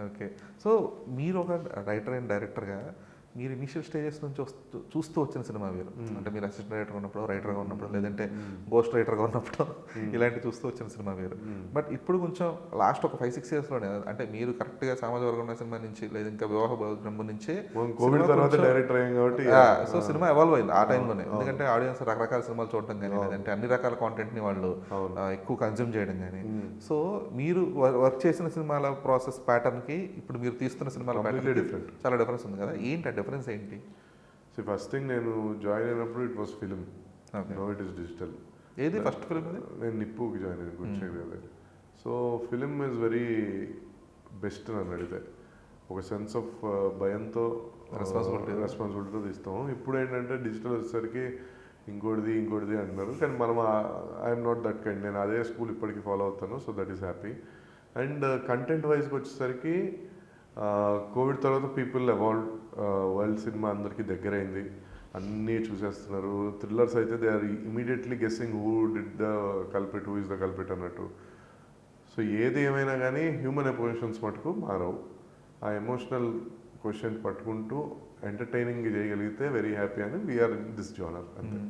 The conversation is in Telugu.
ఓకే. సో మీరు ఒక రైటర్ అండ్ డైరెక్టర్గా మీరు ఇనిషియల్ స్టేజెస్ నుంచి చూస్తూ వచ్చిన సినిమా వేరు. అంటే మీరు అసిస్టెంట్ డైరెక్టర్గా ఉన్నప్పుడు, రైటర్గా ఉన్నప్పుడు, లేదంటే గోస్ట్ రైటర్గా ఉన్నప్పుడు ఇలాంటి చూస్తూ వచ్చిన సినిమా వేరు. బట్ ఇప్పుడు కొంచెం లాస్ట్ ఒక 5-6 ఇయర్స్లోనే, అంటే మీరు కరెక్ట్గా సామాజిక వర్గం ఉన్న సినిమా నుంచి, లేదా ఇంకా వివాహ బ్రహ్మ నుంచే కోవిడ్ తర్వాత డైరెక్టర్ అయ్యాం కాబట్టి సో సినిమా ఎవాల్వ్ అయింది ఆ టైంలోనే. ఎందుకంటే ఆడియన్స్ రకరకాల సినిమాలు చూడటం కానీ, లేదంటే అన్ని రకాల కాంటెంట్ని వాళ్ళు ఎక్కువ కన్జ్యూమ్ చేయడం కానీ. సో మీరు వర్క్ చేసిన సినిమాల ప్రాసెస్ ప్యాటర్న్కి ఇప్పుడు మీరు తీస్తున్న సినిమాల ప్యాటర్న్ డిఫరెంట్, చాలా డిఫరెన్స్ ఉంది కదా. ఏంటి ఆ డిఫరెన్స్ ఏంటి? సో ఫస్ట్ థింగ్, నేను జాయిన్ అయినప్పుడు it was film, no it is digital. ఏది ఫస్ట్ ఫిలిం? నేను నిప్పుకి జాయిన్ అయ్యాను, good. So film is very best అని అడిగితే, ఒక సెన్స్ ఆఫ్ భయంతో రెస్పాన్సిబిలిటీతో తీస్తాము. ఇప్పుడు ఏంటంటే డిజిటల్ వచ్చేసరికి ఇంకోటిది అంటున్నారు, కానీ మనం ఐఎమ్ నాట్ దట్ కైండ్. నేను అదే స్కూల్ ఇప్పటికీ ఫాలో అవుతాను, so that is happy. And content వైజ్కి వచ్చేసరికి కోవిడ్ తర్వాత పీపుల్ ఎవాల్వ్, వరల్డ్ సినిమా అందరికీ దగ్గరైంది, అన్నీ చూసేస్తున్నారు. థ్రిల్లర్స్ అయితే they are immediately guessing who did the culprit, who is the culprit అన్నట్టు. సో ఏది ఏమైనా కానీ హ్యూమన్ ఎమోషన్స్ మటుకు మారవు. ఆ ఎమోషనల్ క్వశ్చన్ పట్టుకుంటూ ఎంటర్టైనింగ్ చేయగలిగితే వెరీ హ్యాపీ అని వీఆర్ ఇన్ దిస్ జానర్ అంతే.